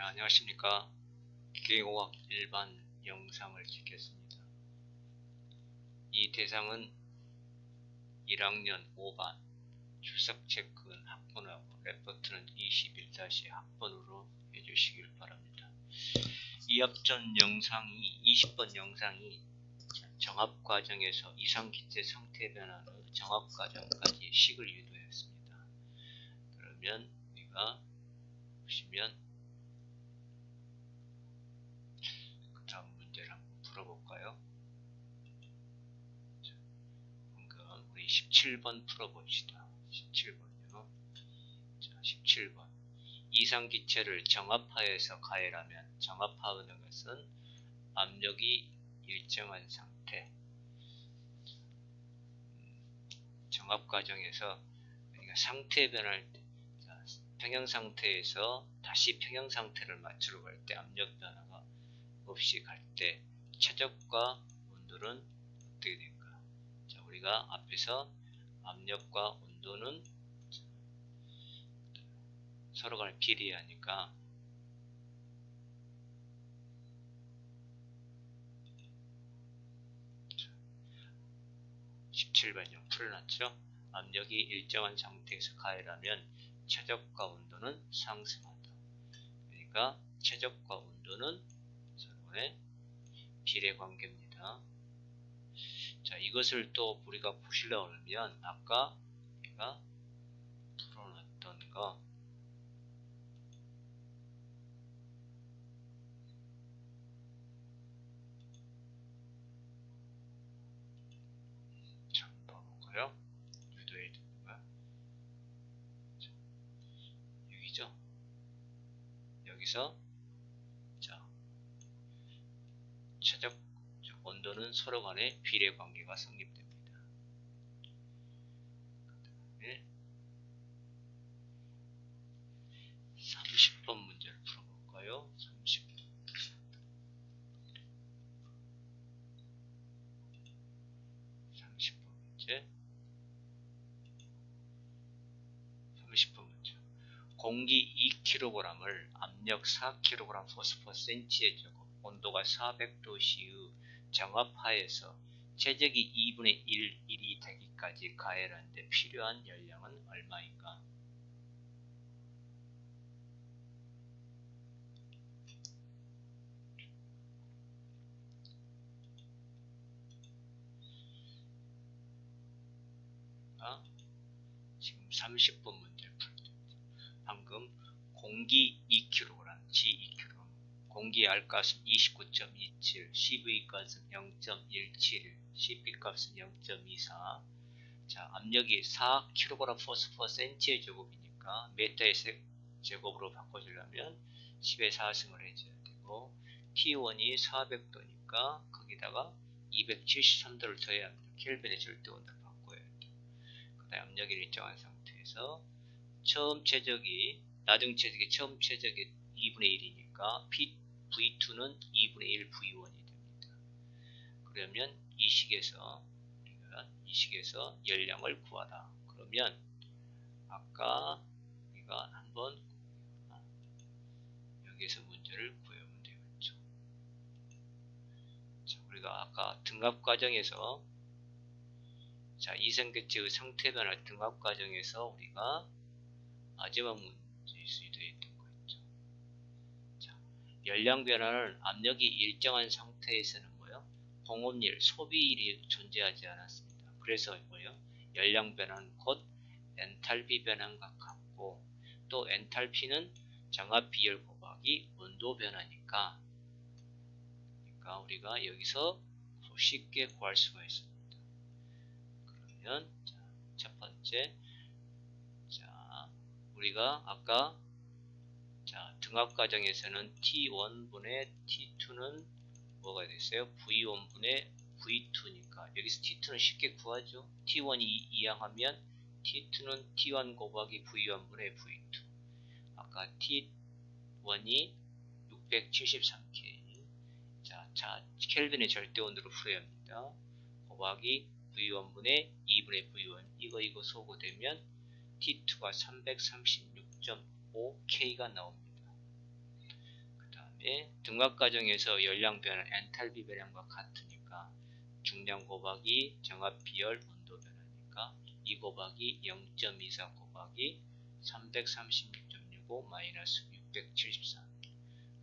안녕하십니까. 기계공학 일반 영상을 찍겠습니다. 이 대상은 1학년 5반 출석체크는 학번하고 레포트는 21-학번으로 해주시길 바랍니다. 이 앞전 영상이 20번 영상이 정합과정에서 이상기체 상태 변화의 정합과정까지 식을 유도했습니다. 그러면 우리가 보시면 그 다음 문제를 한번 풀어볼까요? 방금 우리 17번 풀어봅시다. 17번요. 자, 17번. 이상기체를 정합하여서 가열하면 정합하는 것은 압력이 일정한 상태. 정합 과정에서 그러니까 상태 변할 때 평형 상태에서 다시 평형 상태를 맞추러 갈 때 압력 변화가 없이 갈 때 최적과 온도는 어떻게 될까? 자, 우리가 앞에서 압력과 온도는 서로 간에 비례하니까 17번요. 풀어놨죠? 압력이 일정한 상태에서 가열하면 최적과 온도는 상승한다. 그러니까 최적과 온도는 서로의 비례 관계입니다. 자, 이것을 또 우리가 보시려고 하면 아까 우리가 풀어놨던 거 자, 봐볼까요? 유도해야 되는 거야. 자, 여기죠? 여기서 자, 최적 온도는 서로 간의 비례 관계가 성립됩니다. 그 다음에 30번 문제를 풀어볼까요? 30번 문제. 30번 문제. 공기 2kg을 압력 4kg 포스퍼센티에 적어 온도가 400도 시의 정합하에서 최적이 2분의 1이 되기까지 가열하는데 필요한 열량은 얼마인가? 지금 30번 문제를 풀 때 방금 공기 2kg, G 2kg, 공기 R값은 29.27, CV값은 0.171, CP값은 0.24. 자, 압력이 4kg 포스퍼센티의 제곱이니까 메타의 제곱으로 바꿔주려면 10의 4승을 해줘야 되고 T1이 400도니까 거기다가 273도를 더해야 합니다. 켈빈의 절대온도를 바꿔야 돼요. 그 다음에 압력이 일정한 상태에서 처음 최적이 나중 최적이 처음 최적이 2분의 1이니까 V2는 2분의 1 V1이 됩니다. 그러면 이 식에서 열량을 구하라. 그러면 아까 우리가 한번 여기에서 문제를 구해보면 되겠죠. 자, 우리가 아까 등합 과정에서 자, 이상기체의 상태 변화 등합 과정에서 우리가 마지막 문제일 수도 있던 거 있죠. 자, 열량 변화는 압력이 일정한 상태에서는 뭐요? 공업일, 소비일이 존재하지 않았습니다. 그래서 뭐요? 열량 변화는 곧 엔탈피 변화과 같고 또 엔탈피는 정합 비열 곱하기 온도 변화니까 그러니까 우리가 여기서 쉽게 구할 수가 있습니다. 그러면 자, 첫 번째 자, 우리가 아까 자, 등합 과정에서는 T1분의 T2는 뭐가 됐어요? V1분의 V2니까 여기서 T2는 쉽게 구하죠. T1이 이항하면 T2는 T1 곱하기 V1분의 V2. 아까 T1이 673K. 자, 켈빈의 절대온도로 풀어야 합니다. 곱하기 V1분의 2분의 V1. 이거 소거되면 T2가 336.5K가 나옵니다. 다음에 등각 과정에서 열량 변화, 엔탈피 변화과 같으니까 중량 곱하기 정압 비열 온도 변화니까 이 곱하기 0.24 곱하기 336.65 마이너스 673.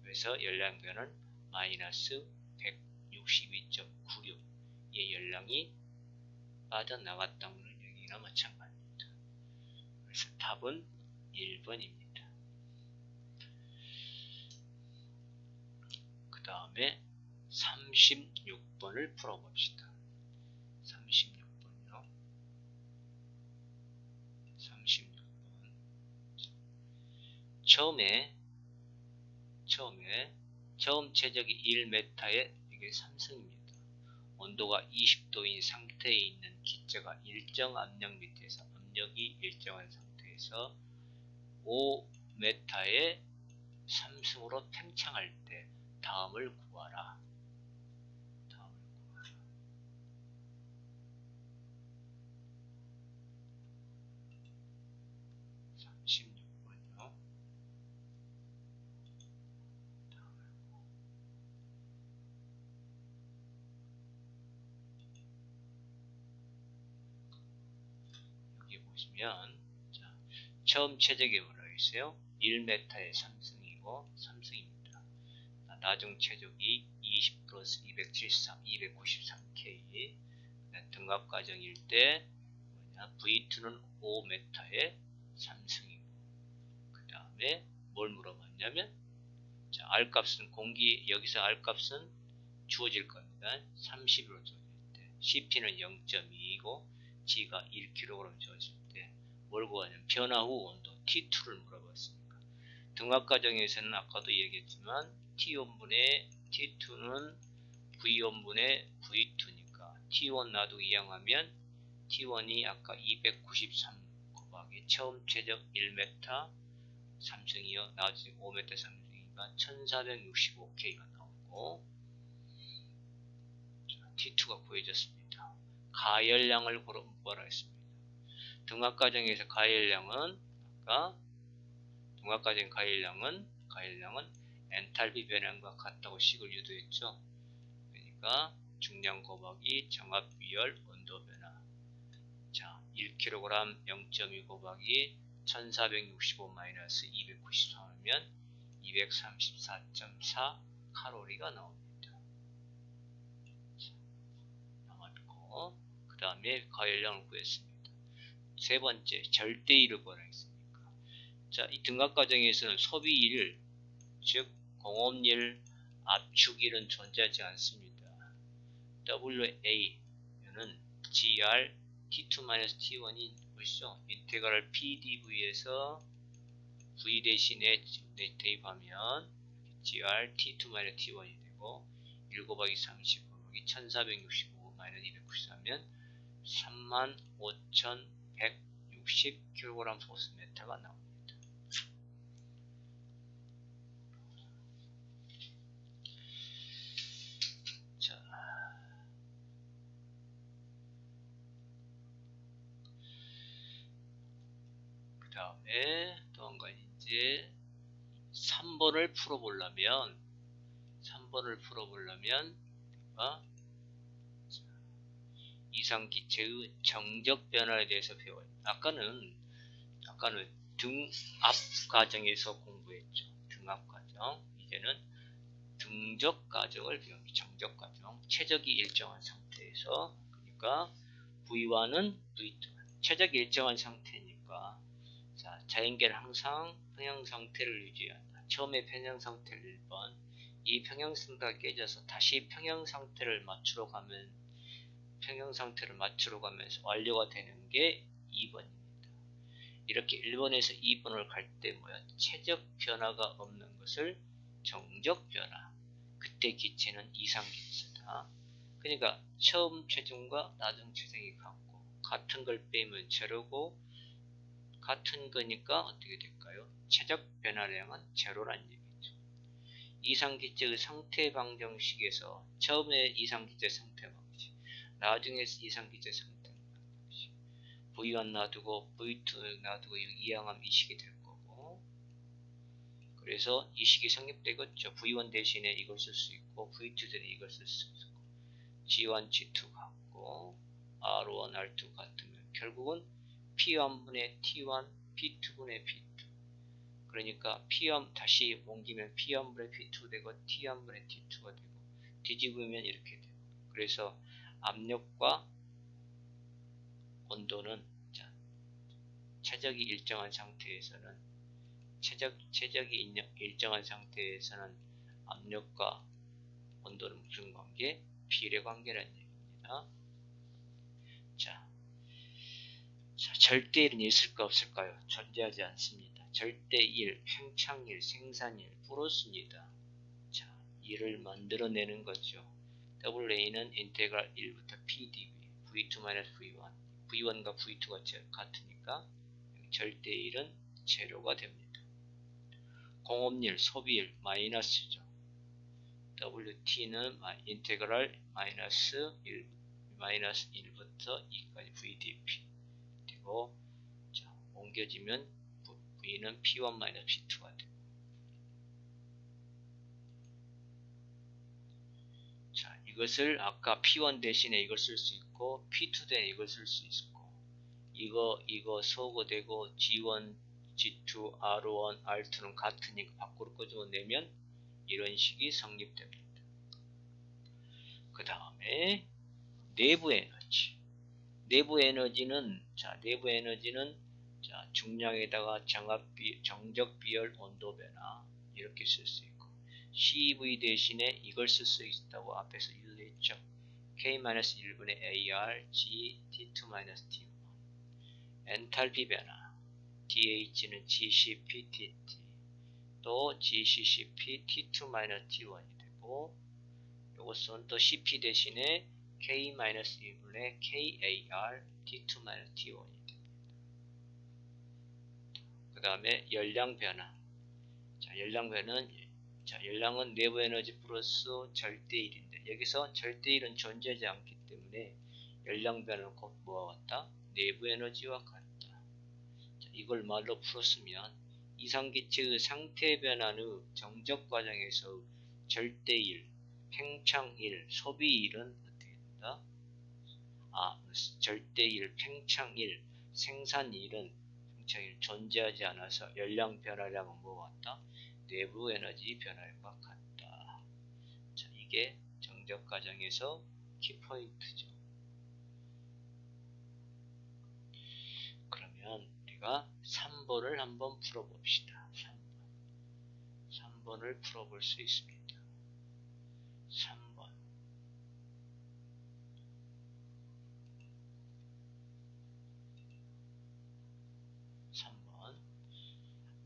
그래서 열량 변화는 마이너스 162.96. 이 열량이 빠져나갔다는 얘기나 마찬가지입니다. 그래서 답은 1번입니다. 그 다음에 36번을 풀어봅시다. 36번이요. 36번. 처음 최적이 1m에 이게 3승입니다. 온도가 20도인 상태에 있는 기체가 일정 압력 밑에서 압력이 일정한 상태에서 5m에 3승으로 팽창할 때 다음을 구하라. 36번이요. 여기 보시면 자, 처음 최적이 뭐라고 있어요? 1m의 3승이고 3승입니다. 나중 최적이 20 플러스 273, 293K. 등각 과정일 때 V2는 5m의 3승이고 그 다음에 뭘 물어봤냐면 자, R값은 여기서 R값은 주어질 겁니다. 30으로 주어질 때 CP는 0.2이고 G가 1kg 주어질 때 뭘 구하냐면 변화 후 온도 T2를 물어봤습니다. 등각 과정에서는 아까도 얘기했지만 T1분의 T2는 V1분의 V2니까 T1 놔두고 이항하면 T1이 아까 293 곱하기 처음 최적 1m 3승이요. 나중에 5m 3승이니까 1465K가 나오고 T2가 구해졌습니다. 가열량을 구하라 했습니다. 등각 과정에서 가열량은 아까 등각 과정 가열량은 엔탈피 변환과 같다고 식을 유도했죠. 그러니까 중량 곱하기 정압 비열 온도 변화. 자, 1kg 0.2 곱하기 1465 마이너스 293하면 234.4 칼로리가 나옵니다. 남았고 그 다음에 가열량을 구했습니다. 세 번째 절대일을 구하겠습니까? 자, 이 등각 과정에서는 소비일 즉 공업일, 압축일은 존재하지 않습니다. WA는 GR T2-T1이 보시죠. 인테그랄 PdV에서 V 대신에 대입하면 GR T2-T1이 되고 1 곱하기 30 곱하기 1465 293면 35,160kg 포스메타가 나옵니다. 그 다음에 또 한 가지 이제 3번을 풀어보려면 이상기체의 정적 변화에 대해서 배워요. 아까는 등압 과정에서 공부했죠. 등압 과정. 이제는 등적 과정을 배웁니다. 정적 과정. 최적이 일정한 상태에서 그러니까 V1은 V2. 최적이 일정한 상태니까 자, 자연계는 항상 평형 상태를 유지한다. 처음에 평형 상태를 1번, 이 평형 상태가 깨져서 다시 평형 상태를 맞추러 가면서 완료가 되는 게 2번입니다. 이렇게 1번에서 2번을 갈 때 최적 변화가 없는 것을 정적 변화. 그때 기체는 이상기체다. 그러니까 처음 체중과 나중 체중이 같고 같은 걸 빼면 제로고 같은 거니까 어떻게 될까요? 최적 변화량은 제로란 얘기죠. 이상기체의 상태 방정식에서 처음에 이상기체 상태 방정식, 나중에 이상기체 상태 방정식, V1 놔두고 V2 놔두고 이항하면 이 식이 될 거고, 그래서 이 식이 성립되겠죠. V1 대신에 이걸 쓸 수 있고 V2 대신에 이걸 쓸 수 있고 G1, G2 같고 R1, R2 같으면 결국은 P1분의 T1, P2분의 P2 그러니까 P1 다시 옮기면 P1분의 P2 되고 T1분의 T2가 되고 뒤집으면 이렇게 되고 그래서 압력과 온도는 최적이 일정한 상태에서는 최적이 일정한 상태에서는 압력과 온도는 무슨 관계? 비례 관계라는 얘기입니다. 자, 절대일은 있을까 없을까요? 존재하지 않습니다. 절대일, 팽창일, 생산일, 플러스입니다. 자, 일을 만들어내는 거죠. WA는 인테그랄 1부터 PdV, V2-V1, V1과 V2가 같으니까 절대일은 제로가 됩니다. 공업일, 소비일, 마이너스죠. WT는 인테그랄 마이너스 1부터 2까지 VDP 되고 자, 옮겨지면 V는 P1-P2가 되고 자, 이것을 아까 P1 대신에 이걸 쓸 수 있고 P2 대신에 이걸 쓸 수 있고 이거 소거되고 G1, G2, R1, R2는 같으니까 밖으로 끄집어내면 이런 식이 성립됩니다. 그 다음에 내부 에너지. 내부 에너지는 중량에다가 정적 비열 온도 변화 이렇게 쓸 수 있고 CV 대신에 이걸 쓸 수 있다고 앞에서 유도했죠. K-1분의 AR G T2-T1 엔탈피 변화 DH는 GCP-TT 또 GCCP T2-T1이 되고 이것은 또 CP 대신에 K-1분의 KAR T2-T1이 됩니다. 그 다음에 열량 변화. 자, 열량은 내부 에너지 플러스 절대일인데 여기서 절대일은 존재하지 않기 때문에 열량 변화는 곧 뭐와 같다? 내부 에너지와 같다. 자, 이걸 말로 풀었으면 이상기체의 상태 변화의 정적 과정에서 절대일, 팽창일, 소비일은 어떻게 된다? 절대일, 팽창일, 생산일은 존재하지 않아서 열량 변화량은 뭐와 같다? 내부 에너지 변화량과 같다. 자, 이게 정적 과정에서 키포인트죠. 그러면 우리가 3번을 한번 풀어봅시다. 3번을 풀어볼 수 있습니다. 3번.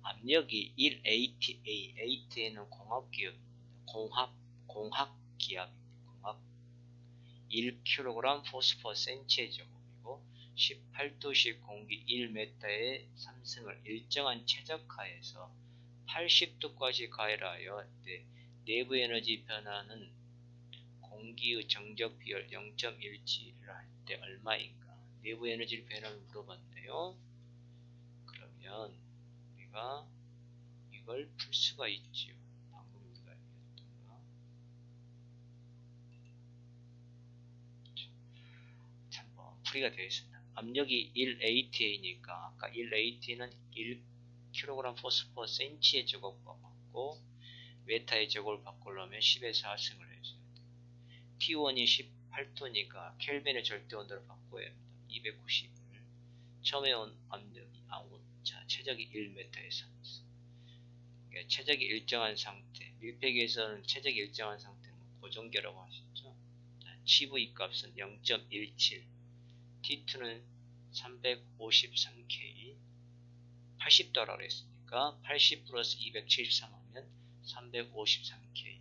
압력이 1ATA, ATA는 공학기압입니다. 공학 1kg 포스퍼센체 제곱이고 18도씨 공기 1m의 삼승을 일정한 최적하에서 80도까지 가열하여 내부 에너지 변화는 공기의 정적 비율 0.17을 할 때 얼마인가? 내부 에너지 변화를 물어봤네요. 그러면 우리가 이걸 풀 수가 있지요. 방금 우리가 얘기했던 거. 한번 풀이가 되어 있습니다. 압력이 1ATA니까 아까 1AT는 1kg 포스퍼 센치의 제곱과 맞고 메타의 제곱을 바꾸려면 10의 4승을 해줘야 돼요. T1이 18도니까 켈빈의 절대 온도를 바꿔야 합니다. 290을 처음에 온 압력이 최적이 1m에서 그러니까 최적이 일정한 상태 밀폐기에서는 최적이 일정한 상태는 고정계라고 하셨죠. CV 값은 0.17 T2는 353K 80도라고 했으니까 80 플러스 273 하면 353K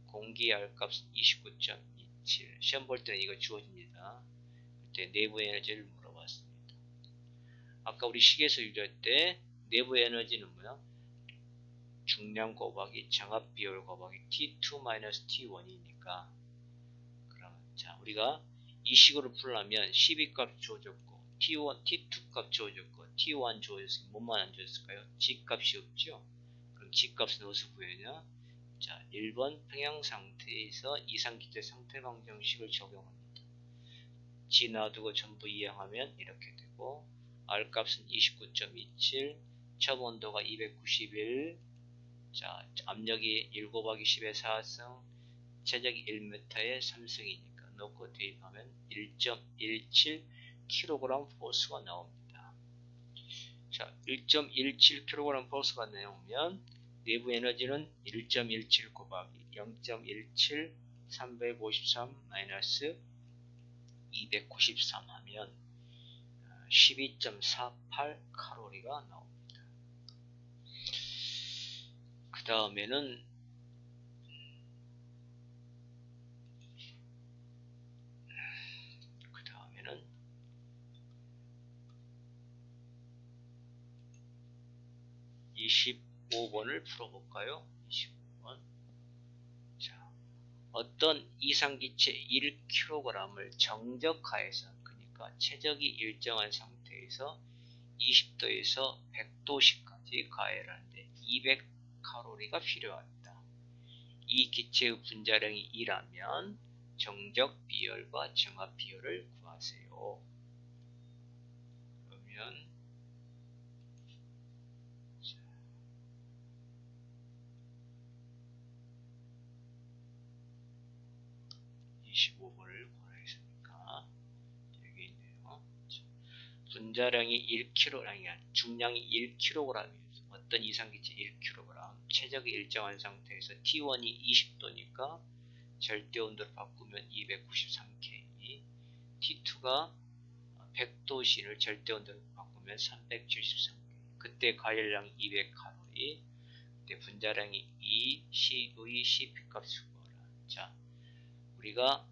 공기열 값은 29.27 시험 볼 때는 이거 주어집니다. 그때 내부 에너지를 물어봤습니다. 아까 우리 식에서 유도할 때 내부 에너지는 뭐야? 중량 곱하기 정합 비율 곱하기 T2-T1이니까 그러면 자 우리가 이 식으로 풀려면 12값 주어졌고 T1, T2 값 주어졌고 T1 주어졌으니 뭐만 안 주어졌을까요? G 값이 없죠? 그럼 G값은 어디서 구해냐? 자, 1번 평형 상태에서 이상기체 상태 방정식을 적용합니다. G 놔두고 전부 이항하면 이렇게 되고, R값은 29.27, 첩온도가 291, 자, 압력이 1 곱하기 10의 4승, 체적이 1m의 3승이니까 넣고 대입하면 1.17kg 포스가 나옵니다. 자, 1.17kg 포스가 나오면 내부 에너지는 1.17 곱하기 0.17 353 마이너스 293 하면 12.48 칼로리가 나옵니다. 그 다음에는 25번을 풀어볼까요? 25번. 자, 어떤 이상기체 1kg을 정적하에서, 그러니까 체적이 일정한 상태에서 20도에서 100도씨까지 가열하는데 200칼로리가 필요하다. 이 기체의 분자량이 2라면 정적 비열과 정합 비열을 구하세요. 그러면 25번을 구하겠습니까? 여기 있네요. 분자량이 1kg이 중량이 1kg이면서 어떤 이상기체 1kg, 체적이 일정한 상태에서 T1이 20도니까 절대온도를 바꾸면 293K, T2가 100도씨를 절대온도를 바꾸면 373K, 그때 가열량 200칼로리, 그때 분자량이 2, CV, CP값을 구하라. 자, 우리가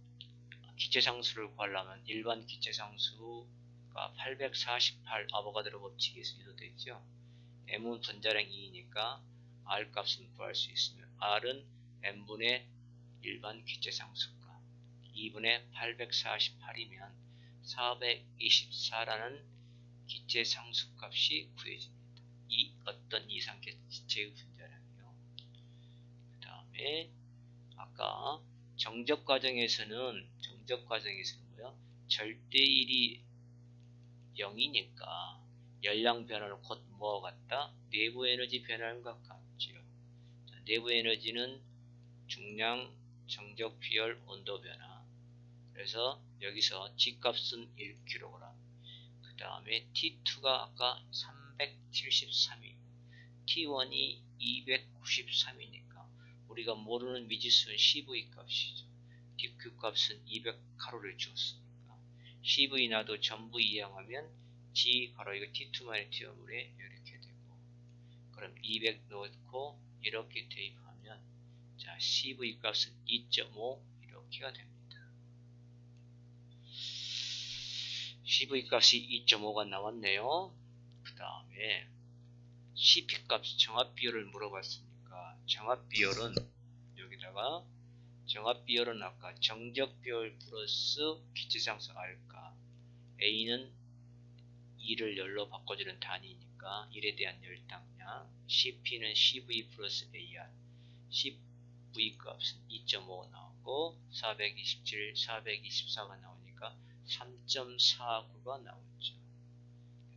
기체상수를 구하려면 일반 기체상수가 848 아보가드로 법칙에서 유도되죠. M은 분자량 2이니까 R값은 구할 수 있으면 R은 M분의 일반 기체상수가 2분의 848이면 424라는 기체상수값이 구해집니다. 이 어떤 이상기체의 분자량이요. 그 다음에 아까 정적 과정에서는 뭐야? 절대일이 0이니까 열량 변화는 곧 뭐와 같다? 내부 에너지 변화과 같지요. 자, 내부 에너지는 중량, 정적 비열, 온도 변화. 그래서 여기서 G값은 1kg. 그 다음에 T2가 아까 373이고 T1이 293이니까 우리가 모르는 미지수는 CV 값이죠. DQ 값은 200칼로리를 주었으니까 CV 나도 전부 이항하면 G 바로 이거 T2-T1에 이렇게 되고, 그럼 200 넣고 이렇게 대입하면 자, CV 값은 2.5 이렇게가 됩니다. CV 값이 2.5가 나왔네요. 그 다음에 CP 값 정합 비율을 물어봤으니까 정합 비율은 여기다가 정합 비율은 아까 정적 비율 플러스 기체상수 R값, A는 2를 열로 바꿔주는 단위니까 1에 대한 열당량, CP는 CV 플러스 AR, CV 값은 2.5 나오고 427, 424가 나오니까 3.49가 나오죠.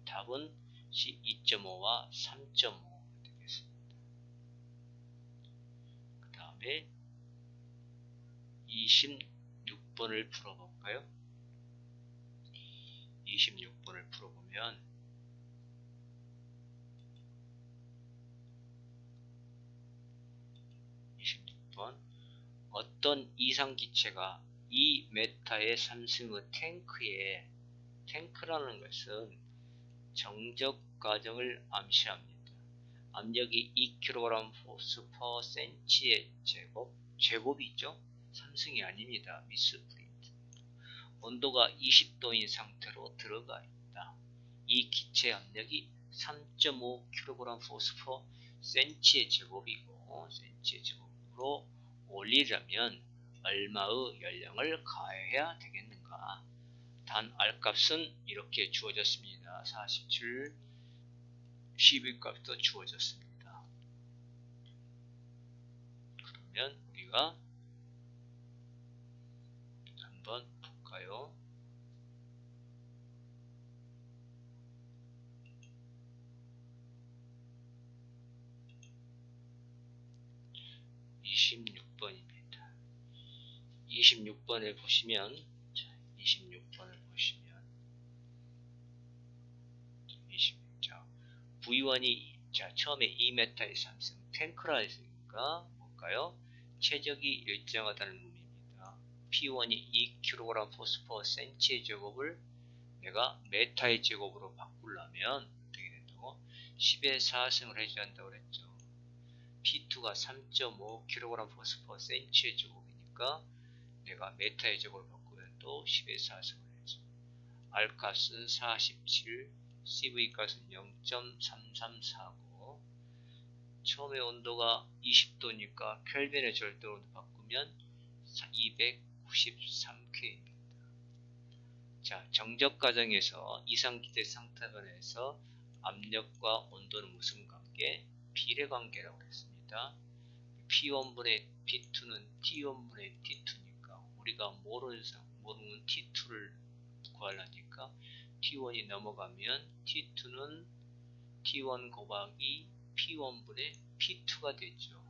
답은 2.5와 3.5 되겠습니다. 그 다음에 26번을 풀어볼까요? 26번을 풀어보면 어떤 이상기체가 2m의 3승의 탱크에, 탱크라는 것은 정적 과정을 암시합니다. 압력이 2kg 포스 퍼 센치의 제곱이죠. 3승이 아닙니다. 미스 프린트. 온도가 20도인 상태로 들어가 있다. 이 기체 압력이 3.5kg 포스 퍼 센치의 제곱이고, 센치의 제곱으로 올리려면 얼마의 열량을 가해야 되겠는가? 단 R값은 이렇게 주어졌습니다. 47, 12값도 주어졌습니다. 그러면 우리가 한번 볼까요? (26번입니다) 26번을 보시면, 자, 26번을 보시면, 자, V1이, 자, 처음에 2m의 삼성 탱크라 했으니까, 뭘까요? 최적이 일정하다는 의미입니다. P1이 2kg 포스퍼 센치의 제곱을 내가 메타의 제곱으로 바꾸려면, 어떻게 된다고? 10의 4승을 해줘야 한다고 그랬죠. P2가 3.5kg 포스퍼 센치의 제곱이니까, 내가 메타의 제곱을 바꾸면 또 10의 4승을 해줘. R 값은 47, CV 값은 0.3349. 처음에 온도가 20도니까 켈빈의 절대온도 바꾸면 293K입니다. 자, 정적 과정에서 이상기대 상태변에서 압력과 온도는 무슨 관계? 비례 관계라고 했습니다. P1분의 P2는 T1분의 T2니까 우리가 모르는 T2를 구하려니까 T1이 넘어가면 T2는 T1 곱하기 P1분의 P2가 되죠.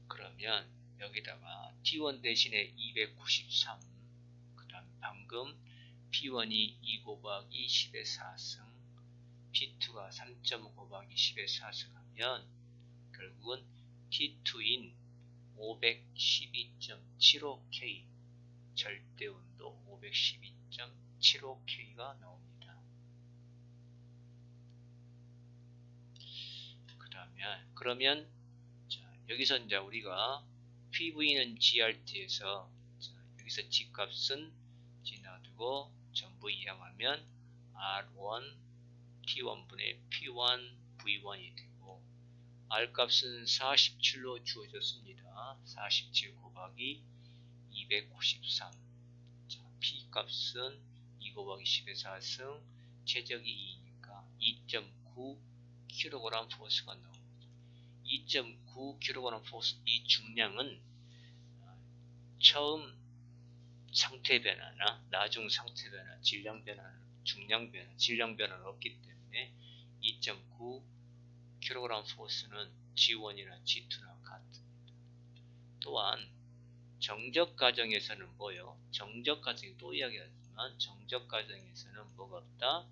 그러면 여기다가 T1 대신에 293, 그 다음 방금 P1이 2 곱하기 10의 4승, P2가 3.5 곱하기 10의 4승 하면 결국은 T2인 512.75K, 절대온도 512.75K가 나옵니다. 그러면 자, 여기서 이제 우리가 PV는 GRT에서 여기서 G값은 지나두고 전부 이항하면 R1 T1분의 P1 V1이 되고, R값은 47로 주어졌습니다. 47 곱하기 293. 자, P값은 2 곱하기 10의 4승, 최적이 2니까 2.9kg 포스가 나옵니다. 2.9kg 포스, 이 중량은 처음 상태 변화나 나중 상태 변화, 질량 변화, 중량 변화, 질량 변화는 없기 때문에 2.9kg 포스는 G1이나 G2나 같습니다. 또한 정적 과정에서는 뭐요? 정적 과정에 또 이야기하지만 정적 과정에서는 뭐가 없다?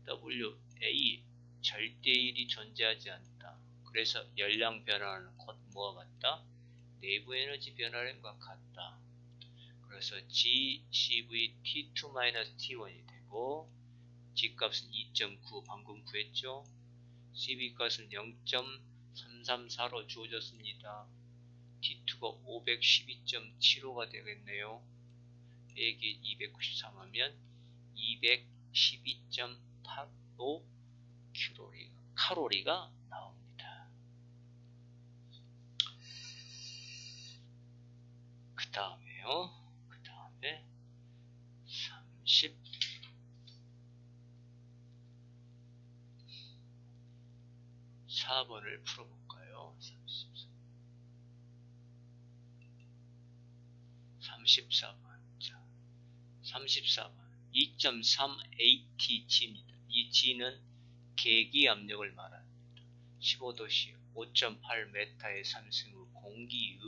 WA 절대일이 존재하지 않다. 그래서 열량 변화는 곧 뭐와 같다? 내부 에너지 변화량과 같다. 그래서 GCV T2-T1이 되고, G값은 2.9 방금 구했죠? CV값은 0.334로 주어졌습니다. T2가 512.75가 되겠네요. 빼기 293 하면 212.85 칼로리가 나옵니다. 그 다음에 34번을 풀어볼까요? 34번. 자, 34번. 2.3 ATG입니다. 이 G는 계기 압력을 말합니다. 15도씨 5.8m의 삼승의 공기의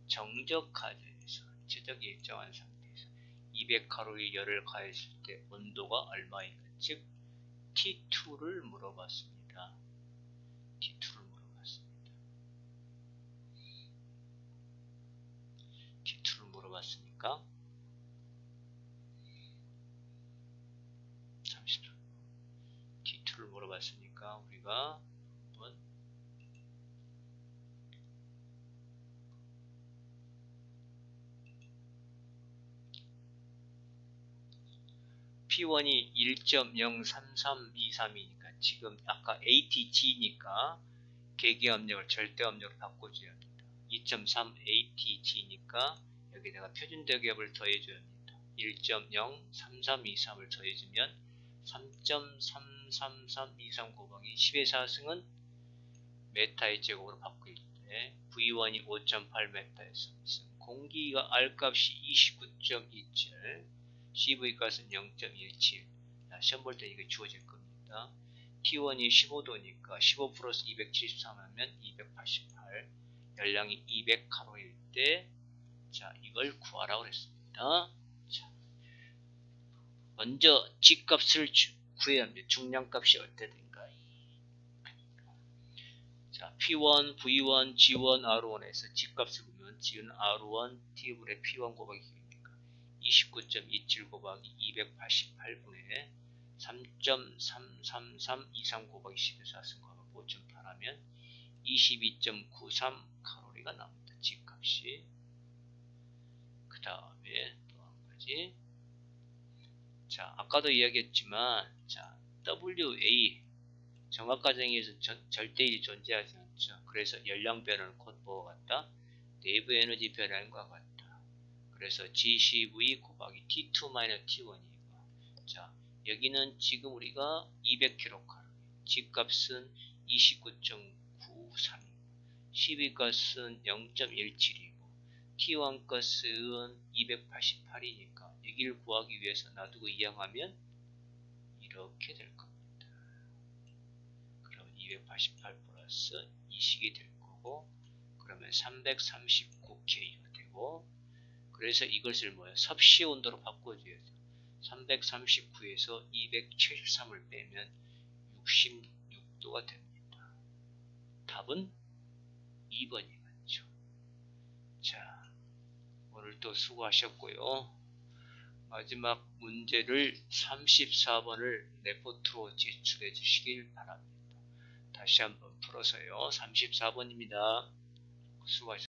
정적 과정에서 최적이 일정한 상태에서 200칼로리 열을 가했을 때 온도가 얼마인가? 즉 T2를 물어봤습니다. T2를 물어봤으니까 잠시만, T2를 물어봤으니까 우리가 한번 P1이 1.03323이니까 지금 아까 ATG니까 계기 압력을 절대 압력으로 바꿔줘야 합니다. 2.3 ATG니까 여기다가 표준대기압을 더해줘야 합니다. 1.03323을 더해주면 3.33323 곱하기 10의 4승은 메타의 제곱으로 바꿀 때 네, V1이 5.8m였습니다. 공기가 R값이 29.27, CV값은 0.17. 시험 볼 때 이게 주어질 겁니다. T1이 15도니까 15 플러스 273 하면 288, 열량이 200칼로리일 때, 자, 이걸 구하라고 그랬습니다. 자, 먼저 G값을 구해야 합니다. 중량값이 어때든가. 자, P1, V1, G1, R1에서 G값을 보면 G는 R1, T분의 P1 곱하기 Q입니까? 29.27 곱하기 288분의 3.33323 곱하기 10에서 하승 곱하기 5.8 하면 22.93 칼로리가 나옵니다. G값이. 그 다음에 또 한 가지. 자, 아까도 이야기했지만, 자, WA 정압과정에서 절대일이 존재하지 않죠. 그래서 열량 변화는 곧 뭐와 같다? 내부 에너지 변화과 같다. 그래서 GCV 곱하기 T2-T1이고, 자, 여기는 지금 우리가 200kcal, G값은 29.93이고, CV값은 0.17이고, T1 값은 288이니까 여기를 구하기 위해서 놔두고 이항하면 이렇게 될 겁니다. 288 플러스 2식이 될 거고, 그러면 339K가 되고, 그래서 이것을 뭐야? 섭씨 온도로 바꿔줘야죠. 339에서 273을 빼면 66도가 됩니다. 답은 2번이겠죠. 자, 오늘도 수고하셨고요. 마지막 문제를 34번을 레포트로 제출해 주시길 바랍니다. 다시 한번 풀어서요. 34번입니다. 수고하셨습니다.